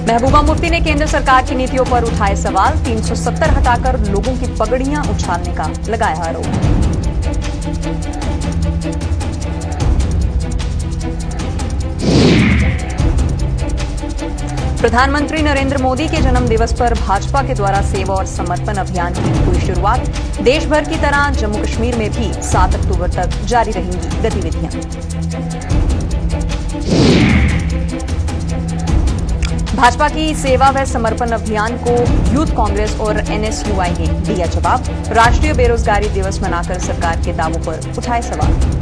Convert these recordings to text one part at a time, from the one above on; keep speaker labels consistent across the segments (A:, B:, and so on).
A: महबूबा मुफ्ती ने केंद्र सरकार की नीतियों पर उठाए सवाल। 370 हटाकर लोगों की पगड़ियां उछालने का लगाया आरोप। प्रधानमंत्री नरेंद्र मोदी के जन्म दिवस पर भाजपा के द्वारा सेवा और समर्पण अभियान की हुई शुरुआत। देश भर की तरह जम्मू कश्मीर में भी 7 अक्टूबर तक जारी रहेंगी गतिविधियां। भाजपा की सेवा व समर्पण अभियान को यूथ कांग्रेस और एनएसयूआई ने दिया जवाब। राष्ट्रीय बेरोजगारी दिवस मनाकर सरकार के दावों पर उठाए सवाल।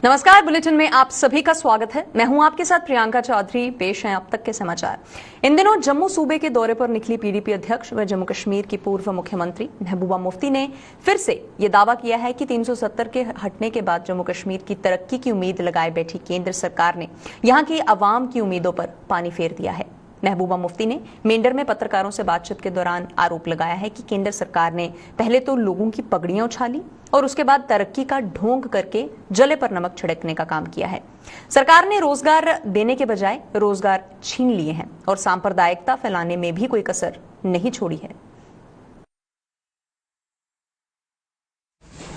A: नमस्कार, बुलेटिन में आप सभी का स्वागत है। मैं हूं आपके साथ प्रियंका चौधरी। पेश हैं अब तक के समाचार। इन दिनों जम्मू सूबे के दौरे पर निकली पीडीपी अध्यक्ष व जम्मू कश्मीर की पूर्व मुख्यमंत्री महबूबा मुफ्ती ने फिर से ये दावा किया है कि 370 के हटने के बाद जम्मू कश्मीर की तरक्की की उम्मीद लगाए बैठी केंद्र सरकार ने यहां की आवाम की उम्मीदों पर पानी फेर दिया है। महबूबा मुफ्ती ने मेंढर में पत्रकारों से बातचीत के दौरान आरोप लगाया है कि केंद्र सरकार ने पहले तो लोगों की पगड़ियां उछाली और उसके बाद तरक्की का ढोंग करके जले पर नमक छिड़कने का काम किया है। सरकार ने रोजगार देने के बजाय रोजगार छीन लिए हैं और सांप्रदायिकता फैलाने में भी कोई कसर नहीं छोड़ी है।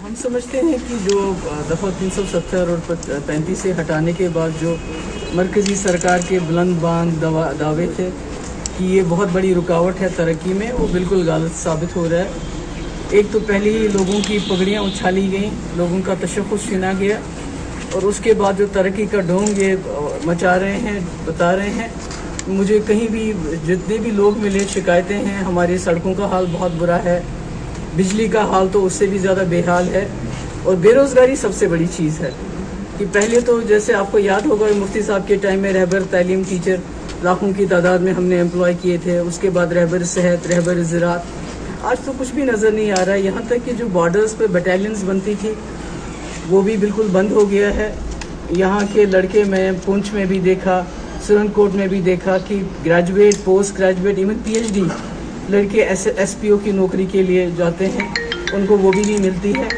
B: हम समझते हैं कि जो दफा 370 और 35 से हटाने के बाद जो मरकजी सरकार के बुलंद दावे थे कि ये बहुत बड़ी रुकावट है तरक्की में, वो बिल्कुल गलत साबित हो रहा है। एक तो पहले ही लोगों की पगड़ियाँ उछाली गई, लोगों का तशख़्ख़ुस छीना गया और उसके बाद जो तरक्की का ढोंग ये मचा रहे हैं, बता रहे हैं। मुझे कहीं भी जितने भी लोग मिले शिकायतें हैं, हमारी सड़कों का हाल बहुत बुरा है, बिजली का हाल तो उससे भी ज़्यादा बेहाल है और बेरोज़गारी सबसे बड़ी चीज़ है। कि पहले तो जैसे आपको याद होगा मुफ्ती साहब के टाइम में रहबर तालीम टीचर लाखों की तादाद में हमने एम्प्लॉय किए थे, उसके बाद रहबर सेहत, रहबर ज़राअत, आज तो कुछ भी नज़र नहीं आ रहा है। यहाँ तक कि जो बॉर्डर्स पे बटालियंस बनती थी वो भी बिल्कुल बंद हो गया है। यहाँ के लड़के मैं पुंछ में भी देखा, सुरनकोट में भी देखा कि graduate, post graduate, even PhD लड़के SPO की नौकरी के लिए जाते हैं, उनको वो भी नहीं मिलती है।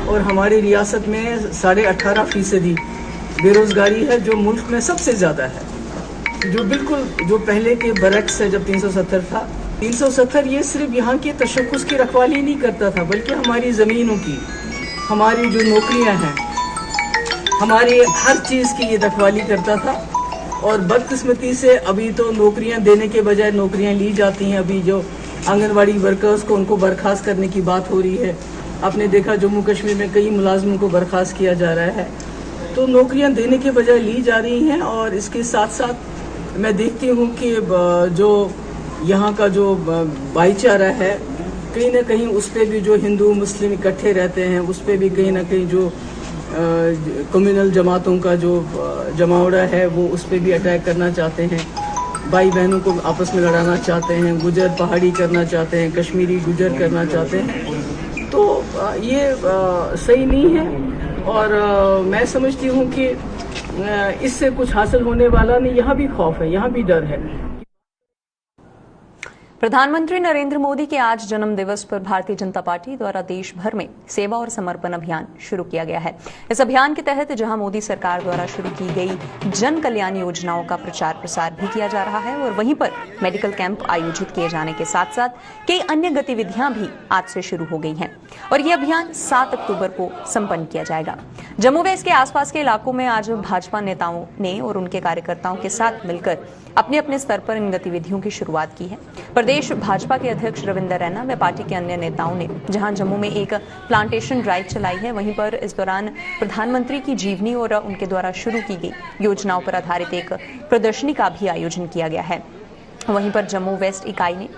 B: और हमारी रियासत में 18.5% बेरोज़गारी है, जो मुल्क में सबसे ज़्यादा है। जो बिल्कुल जो पहले के बरक्स है, जब 370 था, 370 ये सिर्फ यहाँ के तशख़्ख़ुस की रखवाली नहीं करता था, बल्कि हमारी ज़मीनों की, हमारी जो नौकरियाँ हैं, हमारी हर चीज़ की ये रखवाली करता था। और बदकिस्मती से अभी तो नौकरियां देने के बजाय नौकरियां ली जाती हैं। अभी जो आंगनवाड़ी वर्कर्स को उनको बर्खास्त करने की बात हो रही है, आपने देखा जम्मू कश्मीर में कई मुलाजमों को बर्खास्त किया जा रहा है। तो नौकरियां देने के बजाय ली जा रही हैं। और इसके साथ साथ मैं देखती हूँ कि जो यहाँ का जो भाईचारा है, कहीं ना कहीं उस पर भी जो हिंदू मुस्लिम इकट्ठे रहते हैं, उस पर भी कहीं ना कहीं जो कम्युनल जमातों का जो जमावड़ा है वो उस पर भी अटैक करना चाहते हैं। भाई बहनों को आपस में लड़ाना चाहते हैं, गुजर पहाड़ी करना चाहते हैं, कश्मीरी गुजर करना चाहते हैं। तो ये सही नहीं है और मैं समझती हूँ कि इससे कुछ हासिल होने वाला नहीं। यहाँ भी खौफ है, यहाँ भी डर है।
A: प्रधानमंत्री नरेंद्र मोदी के आज जन्म दिवस पर भारतीय जनता पार्टी द्वारा देश भर में सेवा और समर्पण अभियान शुरू किया गया है। इस अभियान के तहत जहां मोदी सरकार द्वारा शुरू की गई जन कल्याण योजनाओं का प्रचार प्रसार भी किया जा रहा है और वहीं पर मेडिकल कैंप आयोजित किए जाने के साथ साथ कई अन्य गतिविधियां भी आज से शुरू हो गई हैं और ये अभियान 7 अक्टूबर को संपन्न किया जाएगा। जम्मू व इसके आसपास के इलाकों में आज भाजपा नेताओं ने और उनके कार्यकर्ताओं के साथ मिलकर अपने अपने स्तर पर इन गतिविधियों की शुरुआत की है। प्रदेश भाजपा के अध्यक्ष रविंदर रैना व पार्टी के अन्य नेताओं ने जहां जम्मू में एक प्लांटेशन ड्राइव चलाई है, वहीं पर इस दौरान प्रधानमंत्री की जीवनी और उनके द्वारा शुरू की गई योजनाओं पर आधारित एक प्रदर्शनी का भी आयोजन किया गया है। वहीं पर जम्मू वेस्ट इकाई ने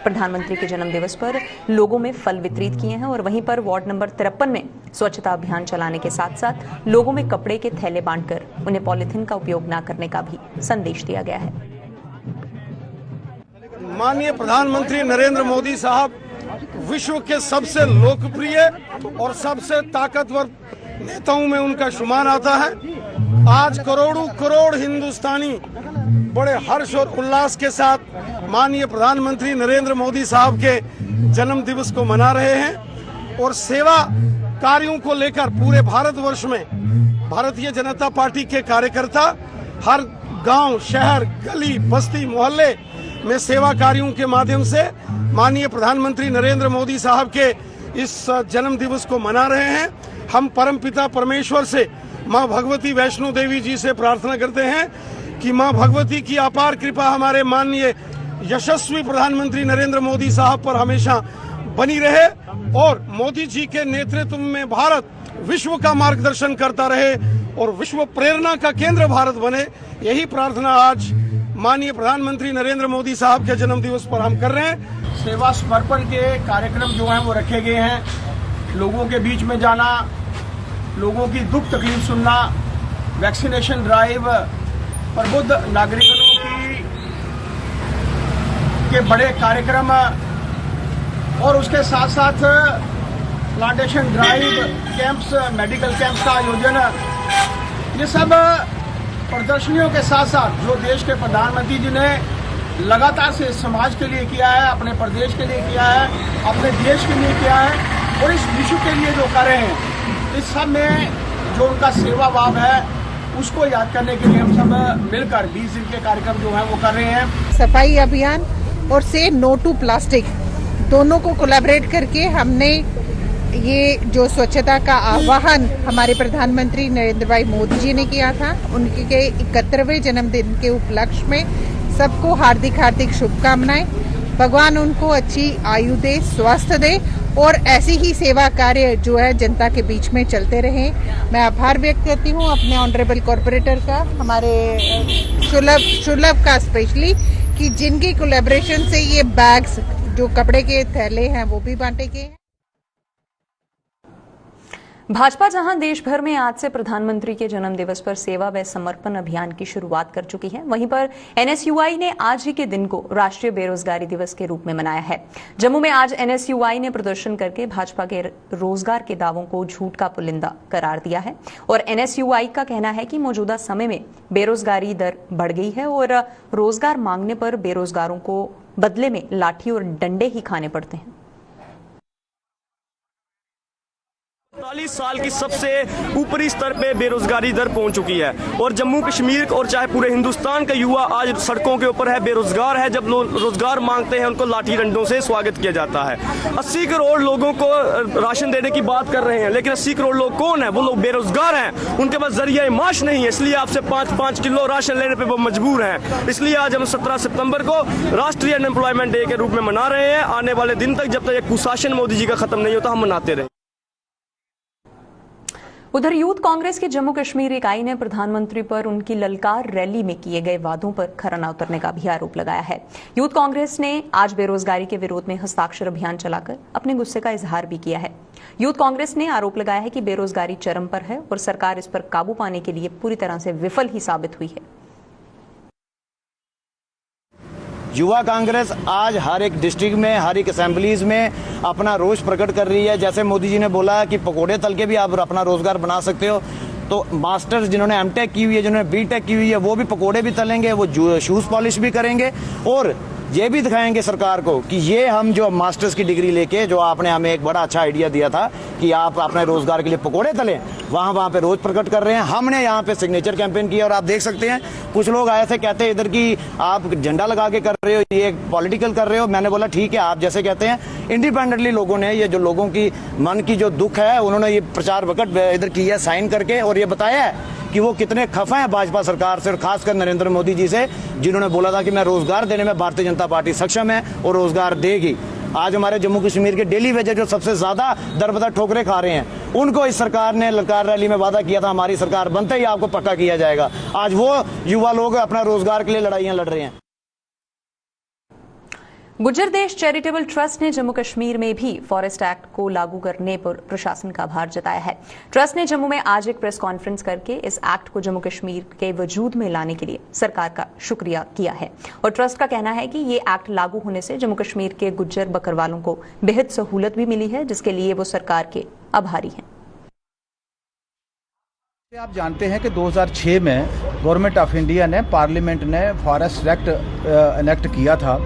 A: प्रधानमंत्री के जन्म दिवस पर लोगों में फल वितरित किए हैं और वहीं पर वार्ड नंबर 53 में स्वच्छता अभियान चलाने के साथ साथ लोगों में कपड़े के थैले बांटकर उन्हें पॉलिथीन का उपयोग न करने का भी संदेश दिया गया है।
C: माननीय प्रधानमंत्री नरेंद्र मोदी साहब विश्व के सबसे लोकप्रिय और सबसे ताकतवर नेताओं में उनका शुमार आता है। आज करोड़ों करोड़ हिंदुस्तानी बड़े हर्ष और उल्लास के साथ माननीय प्रधानमंत्री नरेंद्र मोदी साहब के जन्म दिवस को मना रहे हैं और सेवा कार्यों को लेकर पूरे भारतवर्ष में भारतीय जनता पार्टी के कार्यकर्ता हर गांव, शहर, गली, बस्ती, मोहल्ले में सेवा कार्यों के माध्यम से माननीय प्रधानमंत्री नरेंद्र मोदी साहब के इस जन्म दिवस को मना रहे हैं। हम परमपिता परमेश्वर से मां भगवती वैष्णो देवी जी से प्रार्थना करते हैं कि मां भगवती की अपार कृपा हमारे माननीय यशस्वी प्रधानमंत्री नरेंद्र मोदी साहब पर हमेशा बनी रहे और मोदी जी के नेतृत्व में भारत विश्व का मार्गदर्शन करता रहे और विश्व प्रेरणा का केंद्र भारत बने। यही प्रार्थना आज माननीय प्रधानमंत्री नरेंद्र मोदी साहब के जन्म दिवस पर हम कर रहे हैं।
D: सेवा समर्पण के कार्यक्रम जो हैं वो रखे गए हैं। लोगों के बीच में जाना, लोगों की दुख तकलीफ सुनना, वैक्सीनेशन ड्राइव, प्रबुद्ध नागरिकों के बड़े कार्यक्रम और उसके साथ साथ plantation drive, camps, medical camps का आयोजन, ये सब प्रदर्शनियों के साथ साथ जो देश के प्रधानमंत्री जी ने लगातार से समाज के लिए किया है, अपने प्रदेश के लिए किया है, अपने देश के लिए किया है और इस विश्व के लिए जो कर रहे हैं, इस सब में जो उनका सेवा भाव है उसको याद करने के लिए हम सब मिलकर 20 दिन के कार्यक्रम जो है वो कर रहे हैं।
E: सफाई अभियान और से नो टू प्लास्टिक दोनों को कोलैबोरेट करके हमने ये जो स्वच्छता का आह्वान हमारे प्रधानमंत्री नरेंद्र भाई मोदी जी ने किया था, उनके 71वें जन्मदिन के उपलक्ष्य में सबको हार्दिक हार्दिक शुभकामनाएं। भगवान उनको अच्छी आयु दे, स्वास्थ्य दे और ऐसी ही सेवा कार्य जो है जनता के बीच में चलते रहे। मैं आभार व्यक्त करती हूँ अपने ऑनरेबल कॉर्पोरेटर का, हमारे सुलभ का स्पेशली, कि जिनकी कोलैबोरेशन से ये बैग्स जो कपड़े के थैले हैं वो भी बांटे गए हैं।
A: भाजपा जहां देश भर में आज से प्रधानमंत्री के जन्म दिवस पर सेवा व समर्पण अभियान की शुरुआत कर चुकी है, वहीं पर एनएसयूआई ने आज ही के दिन को राष्ट्रीय बेरोजगारी दिवस के रूप में मनाया है। जम्मू में आज एनएसयूआई ने प्रदर्शन करके भाजपा के रोजगार के दावों को झूठ का पुलिंदा करार दिया है और एनएसयूआई का कहना है कि मौजूदा समय में बेरोजगारी दर बढ़ गई है और रोजगार मांगने पर बेरोजगारों को बदले में लाठी और डंडे ही खाने पड़ते हैं।
F: 40 साल की सबसे ऊपरी स्तर पे बेरोजगारी दर पहुंच चुकी है और जम्मू कश्मीर और चाहे पूरे हिंदुस्तान का युवा आज सड़कों के ऊपर है, बेरोजगार है। जब लोग रोजगार मांगते हैं उनको लाठी डंडों से स्वागत किया जाता है। 80 करोड़ लोगों को राशन देने की बात कर रहे हैं, लेकिन 80 करोड़ लोग कौन है? वो लोग बेरोजगार हैं, उनके पास जरिया माश नहीं है, इसलिए आपसे 5-5 किलो राशन लेने पर वो मजबूर हैं। इसलिए आज हम 17 सितंबर को राष्ट्रीय अनएम्प्लॉयमेंट डे के रूप में मना रहे हैं। आने वाले दिन तक जब तक ये कुशासन मोदी जी का खत्म नहीं होता हम मनाते रहे।
A: उधर यूथ कांग्रेस की जम्मू कश्मीर इकाई ने प्रधानमंत्री पर उनकी ललकार रैली में किए गए वादों पर खरा न उतरने का भी आरोप लगाया है। यूथ कांग्रेस ने आज बेरोजगारी के विरोध में हस्ताक्षर अभियान चलाकर अपने गुस्से का इजहार भी किया है। यूथ कांग्रेस ने आरोप लगाया है कि बेरोजगारी चरम पर है और सरकार इस पर काबू पाने के लिए पूरी तरह से विफल ही साबित हुई है।
G: युवा कांग्रेस आज हर एक डिस्ट्रिक्ट में, हर एक असेंबलीज में अपना रोष प्रकट कर रही है। जैसे मोदी जी ने बोला कि पकोड़े तल के भी आप अपना रोजगार बना सकते हो, तो मास्टर्स जिन्होंने एमटेक की हुई है, जिन्होंने बीटेक की हुई है, वो भी पकोड़े भी तलेंगे, वो शूज पॉलिश भी करेंगे और ये भी दिखाएंगे सरकार को कि ये हम जो मास्टर्स की डिग्री लेके, जो आपने हमें एक बड़ा अच्छा आइडिया दिया था कि आप अपने रोजगार के लिए पकोड़े तलें, वहाँ पे रोज प्रकट कर रहे हैं। हमने यहाँ पे सिग्नेचर कैंपेन किया और आप देख सकते हैं कुछ लोग आए थे, कहते हैं इधर की आप झंडा लगा के कर रहे हो, ये पॉलिटिकल कर रहे हो। मैंने बोला ठीक है, आप जैसे कहते हैं। इंडिपेंडेंटली लोगों ने, ये जो लोगों की मन की जो दुख है, उन्होंने ये प्रचार वकट इधर किया साइन करके और ये बताया है कि वो कितने खफा हैं भाजपा सरकार से और खासकर नरेंद्र मोदी जी से, जिन्होंने बोला था कि मैं रोजगार देने में भारतीय जनता पार्टी सक्षम है और रोजगार देगी। आज हमारे जम्मू कश्मीर के डेली वेजर जो सबसे ज्यादा दरबदर ठोकरें खा रहे हैं, उनको इस सरकार ने ललकार रैली में वादा किया था हमारी सरकार बनते ही आपको पक्का किया जाएगा। आज वो युवा लोग अपना रोजगार के लिए लड़ाइयां लड़ रहे हैं।
A: गुज्जर देश चैरिटेबल ट्रस्ट ने जम्मू कश्मीर में भी फॉरेस्ट एक्ट को लागू करने पर प्रशासन का आभार जताया है। ट्रस्ट ने जम्मू में आज एक प्रेस कॉन्फ्रेंस करके इस एक्ट को जम्मू कश्मीर के वजूद में लाने के लिए सरकार का शुक्रिया किया है और ट्रस्ट का कहना है कि ये एक्ट लागू होने से जम्मू कश्मीर के गुज्जर बकरवालों को बेहद सहूलत भी मिली है, जिसके लिए वो सरकार के आभारी हैं।
H: आप जानते हैं कि 2006 में गवर्नमेंट ऑफ इंडिया ने, पार्लियामेंट ने फॉरेस्ट एक्ट इनेक्ट किया था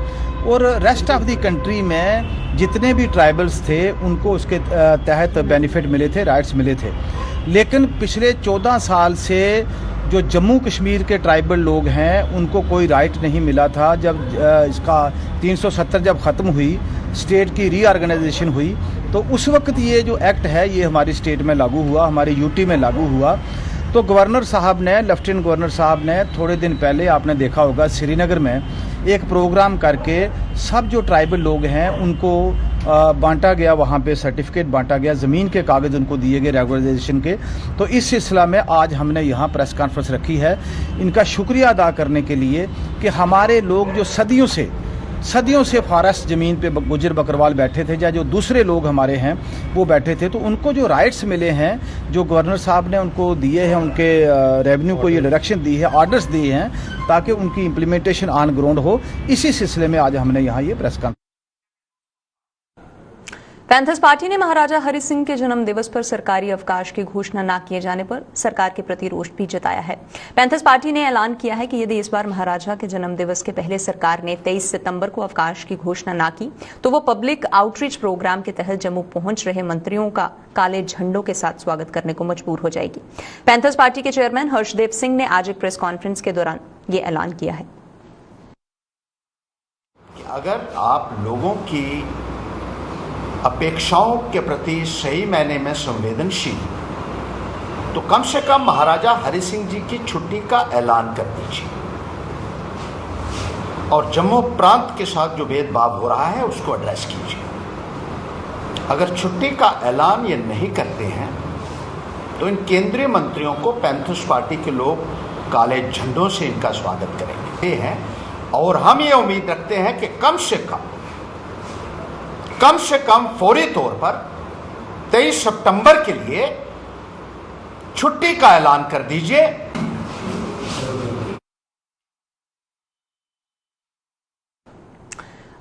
H: और रेस्ट ऑफ द कंट्री में जितने भी ट्राइबल्स थे उनको उसके तहत बेनिफिट मिले थे, राइट्स मिले थे। लेकिन पिछले 14 साल से जो जम्मू कश्मीर के ट्राइबल लोग हैं उनको कोई राइट नहीं मिला था। जब इसका 370 जब ख़त्म हुई, स्टेट की रीऑर्गेनाइजेशन हुई, तो उस वक्त ये जो एक्ट है ये हमारी स्टेट में लागू हुआ, हमारे यूटी में लागू हुआ। तो गवर्नर साहब ने, लेफ्टिनेंट गवर्नर साहब ने थोड़े दिन पहले आपने देखा होगा श्रीनगर में एक प्रोग्राम करके सब जो ट्राइबल लोग हैं उनको बांटा गया, वहाँ पे सर्टिफिकेट बांटा गया, ज़मीन के कागज़ उनको दिए गए रेगुलराइजेशन के। तो इस सिलसिला में आज हमने यहाँ प्रेस कॉन्फ्रेंस रखी है इनका शुक्रिया अदा करने के लिए कि हमारे लोग जो सदियों से फॉरेस्ट ज़मीन पे गुजर बकरवाल बैठे थे या जो दूसरे लोग हमारे हैं वो बैठे थे, तो उनको जो राइट्स मिले हैं, जो गवर्नर साहब ने उनको दिए हैं, उनके रेवेन्यू को ये डायरेक्शन दी है, ऑर्डर्स दिए हैं ताकि उनकी इम्प्लीमेंटेशन ऑन ग्राउंड हो। इसी सिलसिले में आज हमने यहाँ ये प्रेस कॉन्फ्रेंस।
A: पैंथर्स पार्टी ने महाराजा हरि सिंह के जन्म दिवस पर सरकारी अवकाश की घोषणा न किए जाने पर सरकार के प्रति रोष भी जताया है। पैंथर्स पार्टी ने ऐलान किया है कि यदि इस बार महाराजा के जन्म दिवस के पहले सरकार ने 23 सितंबर को अवकाश की घोषणा न की तो वो पब्लिक आउटरीच प्रोग्राम के तहत जम्मू पहुंच रहे मंत्रियों का काले झंडों के साथ स्वागत करने को मजबूर हो जाएगी। पैंथर्स पार्टी के चेयरमैन हर्षदेव सिंह ने आज एक प्रेस कॉन्फ्रेंस के दौरान ये ऐलान किया है।
I: अगर आप लोगों की अपेक्षाओं के प्रति सही मायने में संवेदनशील तो कम से कम महाराजा हरि सिंह जी की छुट्टी का ऐलान कर दीजिए और जम्मू प्रांत के साथ जो भेदभाव हो रहा है उसको एड्रेस कीजिए। अगर छुट्टी का ऐलान ये नहीं करते हैं तो इन केंद्रीय मंत्रियों को पैंथर्स पार्टी के लोग काले झंडों से इनका स्वागत करेंगे हैं और हम ये उम्मीद रखते हैं कि कम से कम फौरी तौर पर 23 सितंबर के लिए छुट्टी का ऐलान कर दीजिए।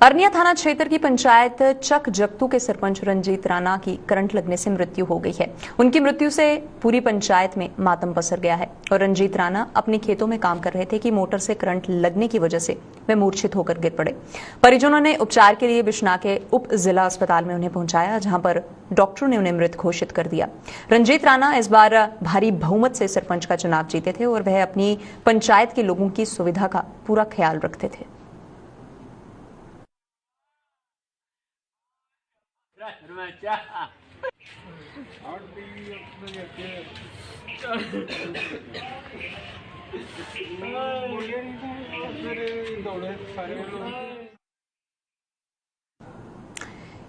A: अरनिया थाना क्षेत्र की पंचायत चक जगतू के सरपंच रंजीत राणा की करंट लगने से मृत्यु हो गई है। उनकी मृत्यु से पूरी पंचायत में मातम पसर गया है और रंजीत राणा अपने खेतों में काम कर रहे थे कि मोटर से करंट लगने की वजह से वे मूर्छित होकर गिर पड़े। परिजनों ने उपचार के लिए बिश्ना के उप जिला अस्पताल में उन्हें पहुंचाया, जहां पर डॉक्टरों ने उन्हें मृत घोषित कर दिया। रंजीत राणा इस बार भारी बहुमत से सरपंच का चुनाव जीते थे और वह अपनी पंचायत के लोगों की सुविधा का पूरा ख्याल रखते थे।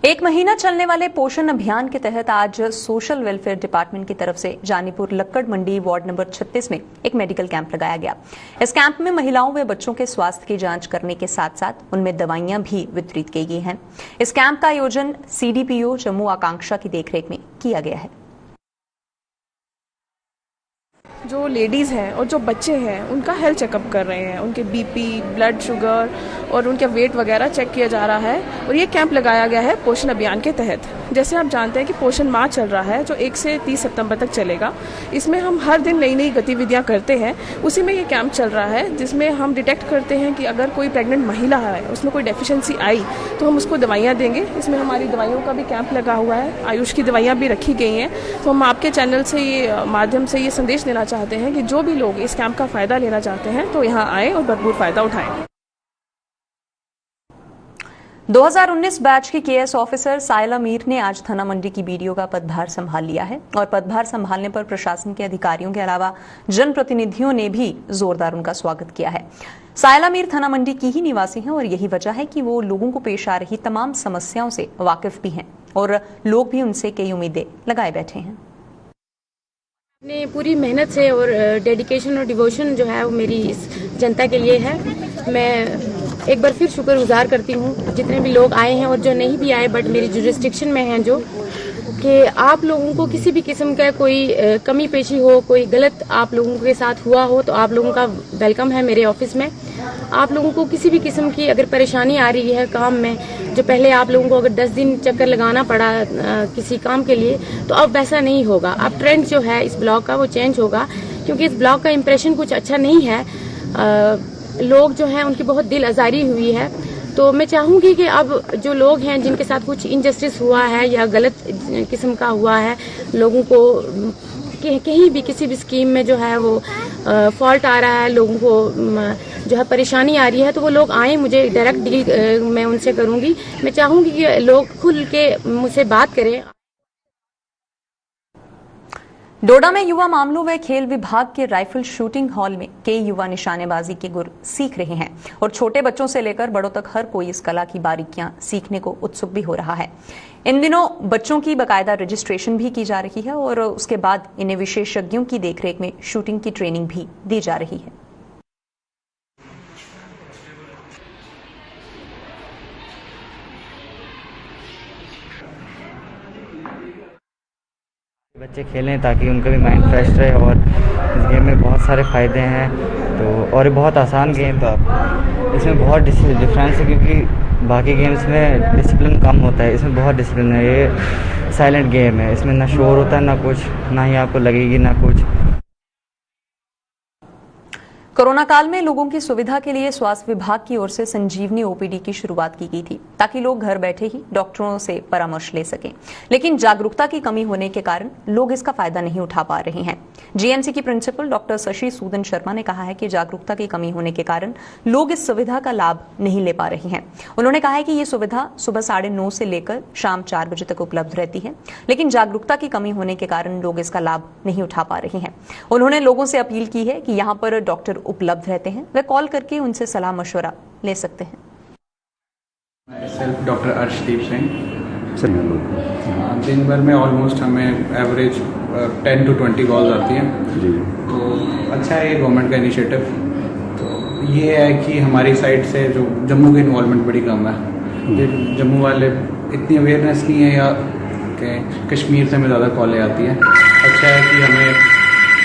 A: एक महीना चलने वाले पोषण अभियान के तहत आज सोशल वेलफेयर डिपार्टमेंट की तरफ से जानीपुर लक्कड़ मंडी वार्ड नंबर 36 में एक मेडिकल कैंप लगाया गया। इस कैंप में महिलाओं व बच्चों के स्वास्थ्य की जांच करने के साथ साथ उनमें दवाइयां भी वितरित की गई हैं। इस कैंप का आयोजन CDPO जम्मू आकांक्षा की देखरेख में किया गया है।
J: जो लेडीज़ हैं और जो बच्चे हैं उनका हेल्थ चेकअप कर रहे हैं, उनके BP, ब्लड शुगर और उनका वेट वगैरह चेक किया जा रहा है। और ये कैंप लगाया गया है पोषण अभियान के तहत। जैसे आप जानते हैं कि पोषण माह चल रहा है जो 1 से 30 सितंबर तक चलेगा। इसमें हम हर दिन नई नई गतिविधियां करते हैं, उसी में ये कैंप चल रहा है जिसमें हम डिटेक्ट करते हैं कि अगर कोई प्रेग्नेंट महिला है, उसमें कोई डेफिशिएंसी आई तो हम उसको दवाइयाँ देंगे। इसमें हमारी दवाइयों का भी कैंप लगा हुआ है, आयुष की दवाइयाँ भी रखी गई हैं। तो हम आपके चैनल से ये माध्यम से ये संदेश देना चाहते हैं कि जो भी लोग इस कैंप का फायदा लेना चाहते हैं तो यहाँ आए और भरपूर फायदा उठाएं।
A: 2019 बैच की KS ऑफिसर सायला मीर ने आज थाना मंडी की BDO का पदभार संभाल लिया है और पदभार संभालने पर प्रशासन के अधिकारियों के अलावा जनप्रतिनिधियों ने भी जोरदार उनका स्वागत किया है। सायला मीर थाना मंडी की ही निवासी हैं और यही वजह है कि वो लोगों को पेश आ रही तमाम समस्याओं से वाकिफ भी हैं और लोग भी उनसे कई उम्मीदें लगाए बैठे हैं।
K: ने पूरी मेहनत से और डेडिकेशन और डिवोशन जो है वो मेरी इस जनता के लिए है। मैं एक बार फिर शुक्रगुजार करती हूँ जितने भी लोग आए हैं और जो नहीं भी आए बट मेरी जुरिस्डिक्शन में हैं, जो कि आप लोगों को किसी भी किस्म का कोई कमी पेशी हो, कोई गलत आप लोगों के साथ हुआ हो तो आप लोगों का वेलकम है मेरे ऑफिस में। आप लोगों को किसी भी किस्म की अगर परेशानी आ रही है काम में, जो पहले आप लोगों को अगर 10 दिन चक्कर लगाना पड़ा किसी काम के लिए, तो अब वैसा नहीं होगा। अब ट्रेंड जो है इस ब्लॉक का वो चेंज होगा, क्योंकि इस ब्लॉक का इम्प्रेशन कुछ अच्छा नहीं है। लोग जो हैं उनकी बहुत दिल आज़ारी हुई है। तो मैं चाहूंगी कि अब जो लोग हैं जिनके साथ कुछ इनजस्टिस हुआ है या गलत किस्म का हुआ है, लोगों को कहीं भी किसी भी स्कीम में जो है वो फॉल्ट आ रहा है, लोगों को जो है परेशानी आ रही है, तो वो लोग आए, मुझे डायरेक्ट डील मैं उनसे करूंगी। मैं चाहूंगी कि लोग खुल के मुझसे बात करें।
A: डोडा में युवा मामलों व खेल विभाग के राइफल शूटिंग हॉल में कई युवा निशानेबाजी के गुर सीख रहे हैं और छोटे बच्चों से लेकर बड़ों तक हर कोई इस कला की बारीकियां सीखने को उत्सुक भी हो रहा है। इन दिनों बच्चों की बाकायदा रजिस्ट्रेशन भी की जा रही है और उसके बाद इन्हें विशेषज्ञों की देखरेख में शूटिंग की ट्रेनिंग भी दी जा रही है।
L: बच्चे खेलें ताकि उनका भी माइंड फ्रेश रहे और इस गेम में बहुत सारे फ़ायदे हैं। तो और ये बहुत आसान गेम था, इसमें बहुत डिफरेंस है क्योंकि बाकी गेम्स में डिसिप्लिन कम होता है, इसमें बहुत डिसिप्लिन है। ये साइलेंट गेम है, इसमें ना शोर होता है ना कुछ, ना ही आपको लगेगी ना कुछ।
A: कोरोना काल में लोगों की सुविधा के लिए स्वास्थ्य विभाग की ओर से संजीवनी ओपीडी की शुरुआत की गई थी ताकि लोग घर बैठे ही डॉक्टरों से परामर्श ले सकें, लेकिन जागरूकता की कमी होने के कारण लोग इसका फायदा नहीं उठा पा रहे हैं। जीएमसी की प्रिंसिपल डॉक्टर शशि सूदन शर्मा ने कहा है कि जागरूकता की कमी होने के कारण लोग इस सुविधा का लाभ नहीं ले पा रहे हैं। उन्होंने कहा है कि ये सुविधा सुबह 9:30 से लेकर शाम 4 बजे तक उपलब्ध रहती है, लेकिन जागरूकता की कमी होने के कारण लोग इसका लाभ नहीं उठा पा रहे हैं। उन्होंने लोगों से अपील की है कि यहाँ पर डॉक्टर उपलब्ध रहते हैं, वे कॉल करके उनसे सलाह मशवरा ले सकते हैं।
M: डॉक्टर अर्शदीप सिंह। दिन भर में ऑलमोस्ट हमें एवरेज 10 to 20 कॉल्स आती हैं जी। तो अच्छा है ये गवर्नमेंट का इनिशिएटिव। तो ये है कि हमारी साइड से जो जम्मू की इन्वॉल्वमेंट बड़ी कम है, जम्मू वाले इतनी अवेयरनेस नहीं है या कि कश्मीर से हमें ज़्यादा कॉलें आती हैं। अच्छा है कि हमें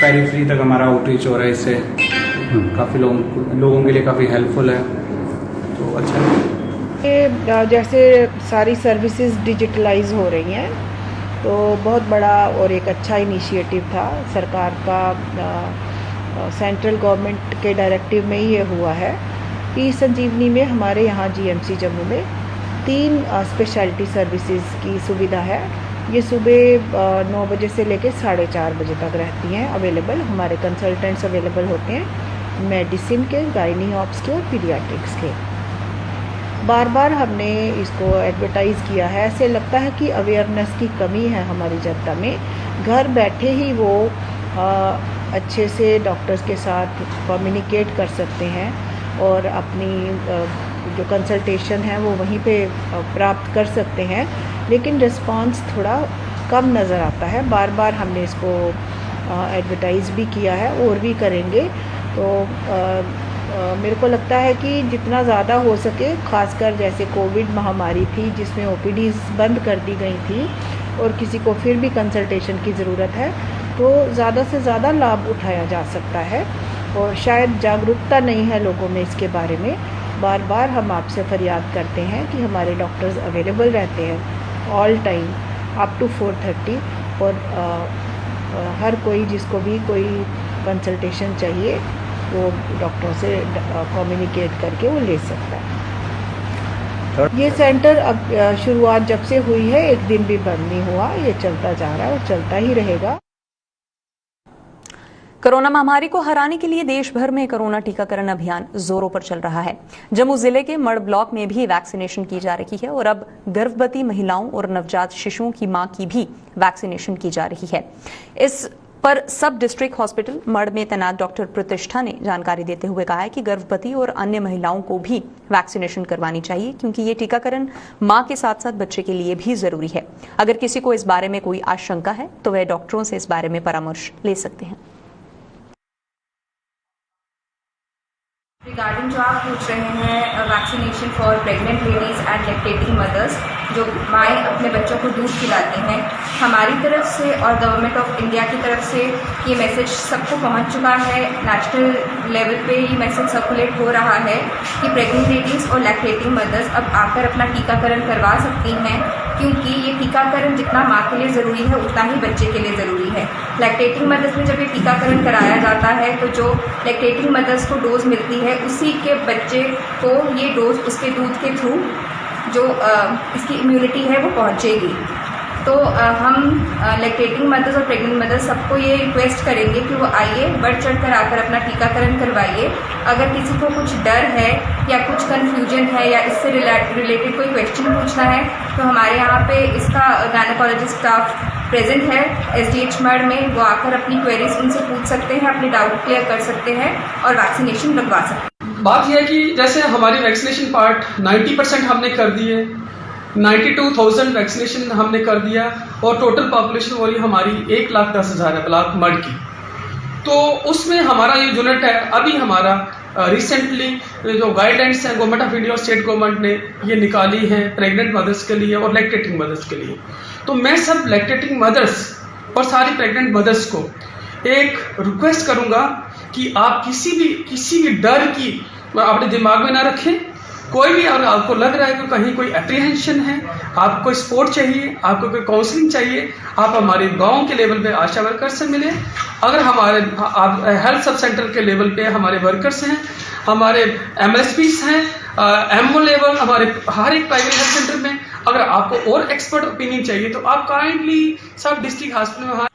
M: पेरिफेरी तक हमारा आउटरीच हो रहा है, इससे काफ़ी लोगों के लिए काफ़ी हेल्पफुल है, तो अच्छा है।
E: जैसे सारी सर्विसेज डिजिटलाइज हो रही हैं, तो बहुत बड़ा और एक अच्छा इनिशिएटिव था सरकार का। सेंट्रल गवर्नमेंट के डायरेक्टिव में ही ये हुआ है कि संजीवनी में हमारे यहाँ जीएमसी जम्मू में 3 स्पेशलिटी सर्विसेज की सुविधा है। ये सुबह 9 बजे से लेकर 4:30 बजे तक रहती हैं अवेलेबल। हमारे कंसल्टेंट्स अवेलेबल होते हैं मेडिसिन के, गायनी ऑप्स के और पीडियाट्रिक्स के। बार बार हमने इसको एडवर्टाइज़ किया है। ऐसे लगता है कि अवेयरनेस की कमी है हमारी जनता में। घर बैठे ही वो अच्छे से डॉक्टर्स के साथ कम्युनिकेट कर सकते हैं और अपनी जो कंसल्टेशन है वो वहीं पे प्राप्त कर सकते हैं, लेकिन रिस्पांस थोड़ा कम नज़र आता है। बार बार हमने इसको एडवर्टाइज़ भी किया है और भी करेंगे। तो मेरे को लगता है कि जितना ज़्यादा हो सके, खासकर जैसे कोविड महामारी थी जिसमें ओपीडीज़ बंद कर दी गई थी और किसी को फिर भी कंसल्टेशन की ज़रूरत है, तो ज़्यादा से ज़्यादा लाभ उठाया जा सकता है। और शायद जागरूकता नहीं है लोगों में इसके बारे में। बार बार हम आपसे फरियाद करते हैं कि हमारे डॉक्टर्स अवेलेबल रहते हैं ऑल टाइम अप टू 4:30 और हर कोई जिसको भी कोई कंसल्टेशन चाहिए वो डॉक्टर से कम्युनिकेट करके वो ले सकता है। ये सेंटर अब शुरुआत जब से हुई है, एक दिन भी बंद नहीं हुआ, ये चलता जा रहा है और चलता ही रहेगा।
A: कोरोना महामारी को हराने के लिए देश भर में कोरोना टीकाकरण अभियान जोरों पर चल रहा है। जम्मू जिले के मड़ ब्लॉक में भी वैक्सीनेशन की जा रही है और अब गर्भवती महिलाओं और नवजात शिशुओं की मां की भी वैक्सीनेशन की जा रही है। इस पर सब डिस्ट्रिक्ट हॉस्पिटल मड़ में तैनात डॉक्टर प्रतिष्ठा ने जानकारी देते हुए कहा है कि गर्भवती और अन्य महिलाओं को भी वैक्सीनेशन करवानी चाहिए, क्योंकि ये टीकाकरण मां के साथ साथ बच्चे के लिए भी जरूरी है। अगर किसी को इस बारे में कोई आशंका है तो वह डॉक्टरों से इस बारे में परामर्श ले सकते हैं।
N: रिगार्डिंग जो आप पूछ रहे हैं vaccination for pregnant ladies and lactating mothers, जो माएँ अपने बच्चों को दूध खिलाती हैं, हमारी तरफ से और गवर्नमेंट ऑफ इंडिया की तरफ से ये मैसेज सबको पहुंच चुका है। नेशनल लेवल पे ये मैसेज सर्कुलेट हो रहा है कि प्रेग्नेंट लेडीज़ और लैक्टेटिंग मदर्स अब आकर अपना टीकाकरण करवा सकती हैं। क्योंकि ये टीकाकरण जितना माँ के लिए ज़रूरी है उतना ही बच्चे के लिए ज़रूरी है। लैक्टेटिंग मदर्स में जब ये टीकाकरण कराया जाता है तो जो लैक्टेटिंग मदर्स को डोज मिलती है उसी के बच्चे को ये डोज उसके दूध के थ्रू जो इसकी इम्यूनिटी है वो पहुँचेगी। तो हम लैक्टेटिंग मदर्स और प्रेग्नेंट मदर्स सबको ये रिक्वेस्ट करेंगे कि वो आइए, बढ़ चढ़ कर आकर अपना टीकाकरण करवाइए। अगर किसी को कुछ डर है या कुछ कन्फ्यूजन है या इससे रिलेटेड कोई क्वेश्चन पूछना है तो हमारे यहाँ पे इसका गायनेकोलॉजिस्ट स्टाफ प्रेजेंट है SDH मड में, वो आकर अपनी क्वेरीज उनसे पूछ सकते हैं, अपने डाउट क्लियर कर सकते हैं और वैक्सीनेशन लगवा सकते हैं।
O: बात यह है कि जैसे हमारी वैक्सीनेशन पार्ट 90% हमने कर दी है, 92,000 वैक्सीनेशन हमने कर दिया और टोटल पॉपुलेशन वाली हमारी 1,10,000 है ब्लॉक मड की। तो उसमें हमारा ये यूनिट है, अभी हमारा रिसेंटली जो गाइडलाइंस हैं गवर्नमेंट ऑफ इंडिया और स्टेट गवर्नमेंट ने ये निकाली हैं प्रेग्नेंट मदर्स के लिए और लैक्टेटिंग मदर्स के लिए। तो मैं सब लैक्टेटिंग मदर्स और सारी प्रेग्नेंट मदर्स को एक रिक्वेस्ट करूंगा कि आप किसी भी डर की अपने दिमाग में ना रखें। कोई भी अगर आपको लग रहा है कि कहीं कोई एप्रीहेंशन है, आपको कोई सपोर्ट चाहिए, आपको कोई काउंसलिंग चाहिए, आप हमारे गांव के लेवल पे आशा वर्कर से मिलें। अगर हमारे आप हेल्थ सब सेंटर के लेवल पे हमारे वर्कर्स हैं, हमारे MLSPs हैं, MO लेवल हमारे हर एक प्राइवेट हेल्थ सेंटर में, अगर आपको और एक्सपर्ट ओपिनियन चाहिए तो आप काइंडली सब डिस्ट्रिक्ट हॉस्पिटल में।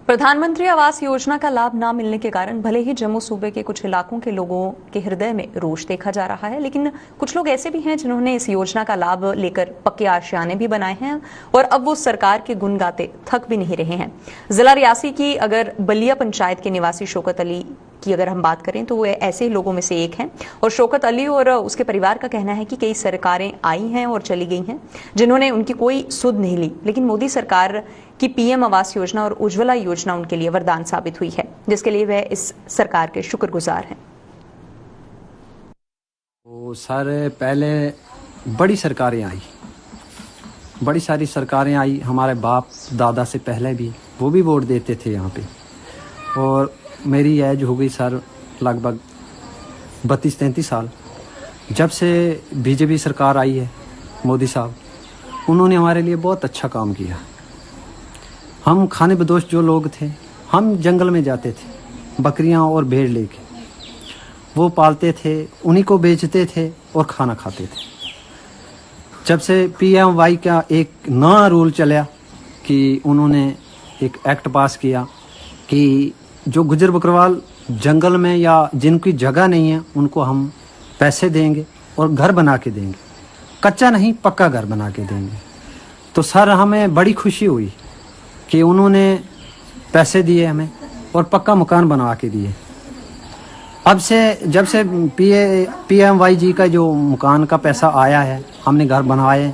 A: प्रधानमंत्री आवास योजना का लाभ न मिलने के कारण भले ही जम्मू सूबे के कुछ इलाकों के लोगों के हृदय में रोष देखा जा रहा है, लेकिन कुछ लोग ऐसे भी हैं जिन्होंने इस योजना का लाभ लेकर पक्के आशियाने भी बनाए हैं और अब वो सरकार के गुण गाते थक भी नहीं रहे हैं। जिला रियासी की अगर बलिया पंचायत के निवासी शौकत अली की अगर हम बात करें तो वो ऐसे ही लोगों में से एक हैं और शौकत अली और उसके परिवार का कहना है कि कई सरकारें आई हैं और चली गई हैं जिन्होंने उनकी कोई सुध नहीं ली, लेकिन मोदी सरकार की PM आवास योजना और उज्ज्वला योजना उनके लिए वरदान साबित हुई है, जिसके लिए वह इस सरकार के शुक्रगुजार हैं।
P: तो सर पहले बड़ी सरकारें आई, बड़ी सारी सरकारें आई, हमारे बाप दादा से पहले भी वो भी वोट देते थे यहाँ पे। और मेरी एज हो गई सर लगभग 32-33 साल। जब से BJP सरकार आई है, मोदी साहब, उन्होंने हमारे लिए बहुत अच्छा काम किया। हम खाने बदोश जो लोग थे, हम जंगल में जाते थे बकरियां और भेड़ लेके, वो पालते थे, उन्हीं को बेचते थे और खाना खाते थे। जब से PMY का एक नया रूल चला कि उन्होंने एक एक्ट पास किया कि जो गुजर बकरवाल जंगल में या जिनकी जगह नहीं है उनको हम पैसे देंगे और घर बना के देंगे, कच्चा नहीं पक्का घर बना के देंगे। तो सर हमें बड़ी खुशी हुई कि उन्होंने पैसे दिए हमें और पक्का मकान बनवा के दिए। अब से जब से PMY जी का जो मकान का पैसा आया है, हमने घर बनवाए,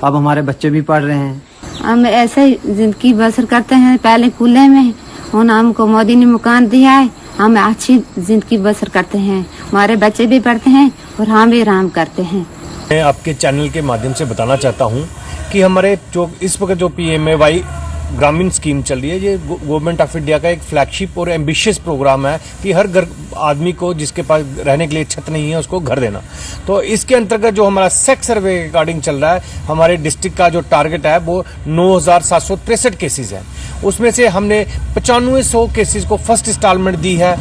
P: अब हमारे बच्चे भी पढ़ रहे हैं।
Q: हम ऐसे ही जिंदगी बसर करते हैं, पहले खुले में और हमको मोदी ने मकान दिया है, हम अच्छी जिंदगी बसर करते हैं, हमारे बच्चे भी पढ़ते हैं और हम भी आराम करते हैं।
R: मैं आपके चैनल के माध्यम से बताना चाहता हूं कि हमारे जो इस वक्त जो PMAY ग्रामीण स्कीम चल रही है, ये गवर्नमेंट ऑफ इंडिया का एक फ्लैगशिप और एम्बिशियस प्रोग्राम है कि हर घर आदमी को जिसके पास रहने के लिए छत नहीं है उसको घर देना। तो इसके अंतर्गत जो हमारा सेक्स सर्वे के अकॉर्डिंग चल रहा है, हमारे डिस्ट्रिक्ट का जो टारगेट है वो 9,763 केसेज है। उसमें से हमने 9500 केसेज को फर्स्ट इंस्टॉलमेंट दी है,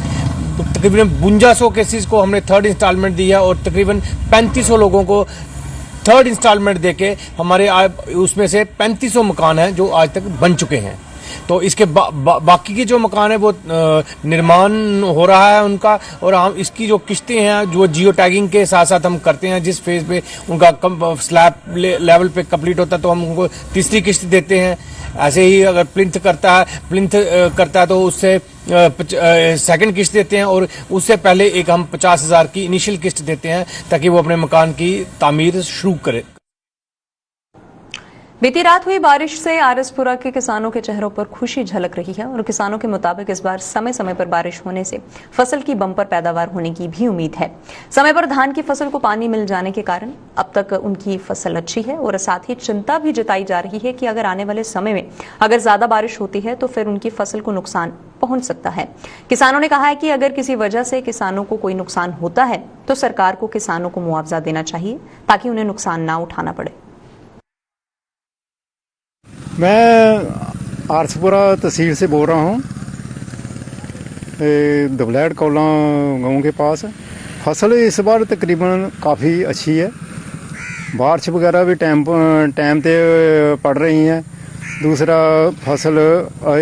R: तकरीबन 5200 केसेज को हमने थर्ड इंस्टॉलमेंट दी है और तकरीबन 3500 लोगों को थर्ड इंस्टॉलमेंट देके हमारे उसमें से 3500 मकान हैं जो आज तक बन चुके हैं। तो इसके बाकी के जो मकान है वो निर्माण हो रहा है उनका, और हम इसकी जो किस्तें हैं जो जियो टैगिंग के साथ साथ हम करते हैं, जिस फेज पे उनका स्लैब लेवल पे कंप्लीट होता है तो हम उनको तीसरी किस्त देते हैं। ऐसे ही अगर प्लिंथ करता है तो उससे सेकंड किस्त देते हैं और उससे पहले एक हम 50,000 की इनिशियल किस्त देते हैं ताकि वो अपने मकान की तामीर शुरू करे।
A: बीती रात हुई बारिश से आरएसपुरा के किसानों के चेहरों पर खुशी झलक रही है और किसानों के मुताबिक इस बार समय समय पर बारिश होने से फसल की बम्पर पैदावार होने की भी उम्मीद है। समय पर धान की फसल को पानी मिल जाने के कारण अब तक उनकी फसल अच्छी है और साथ ही चिंता भी जताई जा रही है कि अगर आने वाले समय में अगर ज्यादा बारिश होती है तो फिर उनकी फसल को नुकसान पहुंच सकता है। किसानों ने कहा है कि अगर किसी वजह से किसानों को कोई नुकसान होता है तो सरकार को किसानों को मुआवजा देना चाहिए ताकि उन्हें नुकसान ना उठाना पड़े।
S: मैं आरसपुरा तहसील से बोल रहा हूँ, दबलैट कौला गांव के पास। फसल इस बार तकरीबन काफ़ी अच्छी है, बारिश वगैरह भी टाइम पे पड़ रही हैं। दूसरा फसल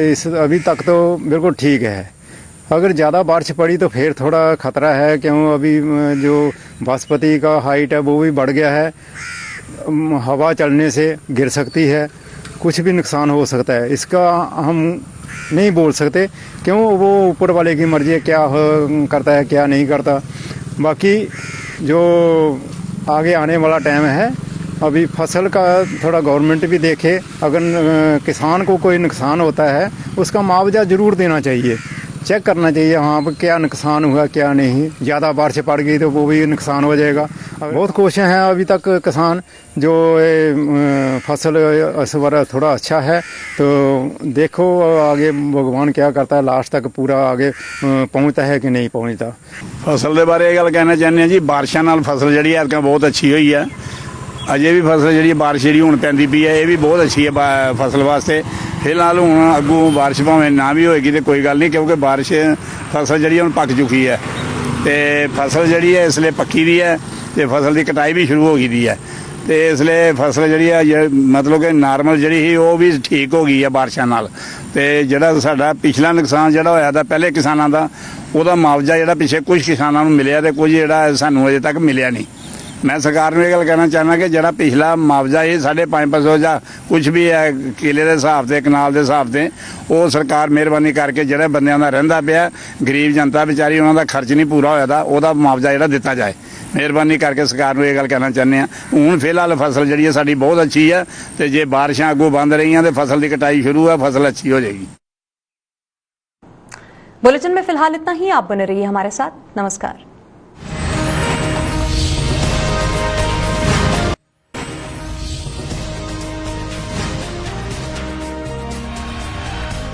S: इस अभी तक तो बिल्कुल ठीक है। अगर ज़्यादा बारिश पड़ी तो फिर थोड़ा ख़तरा है, क्यों अभी जो बासमती का हाइट है वो भी बढ़ गया है, हवा चलने से गिर सकती है, कुछ भी नुकसान हो सकता है। इसका हम नहीं बोल सकते, क्यों वो ऊपर वाले की मर्जी है, क्या करता है क्या नहीं करता। बाकी जो आगे आने वाला टाइम है, अभी फसल का थोड़ा गवर्नमेंट भी देखे। अगर किसान को कोई नुकसान होता है उसका मुआवजा ज़रूर देना चाहिए, चेक करना चाहिए हाँ पर क्या नुकसान हुआ क्या नहीं। ज़्यादा बारिश पड़ गई तो वो भी नुकसान हो जाएगा। बहुत कोशिश हैं अभी तक किसान, जो फसल इस बार थोड़ा अच्छा है, तो देखो आगे भगवान क्या करता है, लास्ट तक पूरा आगे पहुँचता है कि नहीं पहुँचता।
T: फसल के बारे गल कहना चाहते हैं जी, बारिशों नाल फसल जी ऐरका बहुत अच्छी हुई है। अजे भी फसल जी बारिश जी हुण पैंदी पई है, ये भी बहुत अच्छी है फसल वास्ते। फिलहाल हुण अगों बारिश भावें ना भी होएगी तो कोई गल नहीं, क्योंकि बारिश फसल जी हुण पक चुकी है, तो फसल जी है इसलिए पक्की दी है, तो फसल की कटाई भी शुरू हो गई है। तो इसलिए फसल जी है मतलब कि नॉर्मल जी ही वो भी ठीक हो गई है बारिशों नाल। तो जिहड़ा साडा पिछला नुकसान जिहड़ा होया था पहले किसानां दा, उहदा मुआवजा जिहड़ा पिछे कुछ किसानां नूं मिलिया ते कुछ जिहड़ा सानूं अजे तक मिलिया नहीं। मैं सरकार में ये गल कहना चाहना कि जिहड़ा पिछला मुआवजा ये 550 या कुछ भी है किले के हिसाब से कनाल के हिसाब से, वो सरकार मेहरबानी करके जिहड़े बंदियां दा रहिंदा पिया, गरीब जनता बेचारी उन्हां दा खर्च नहीं पूरा होया था, उहदा मुआवजा जिहड़ा दिता जाए। मेहरबानी करके सरकार में ये गल कहना चाहते हैं। हुण फिलहाल फसल जिहड़ी है साडी बहुत अच्छी है, तो जे बारिशां अगों बंद रही तो फसल की कटाई शुरू है, फसल अच्छी हो जाएगी।
A: बुलेटिन में फिलहाल इतना ही। आप बने रहिए हमारे साथ। नमस्कार।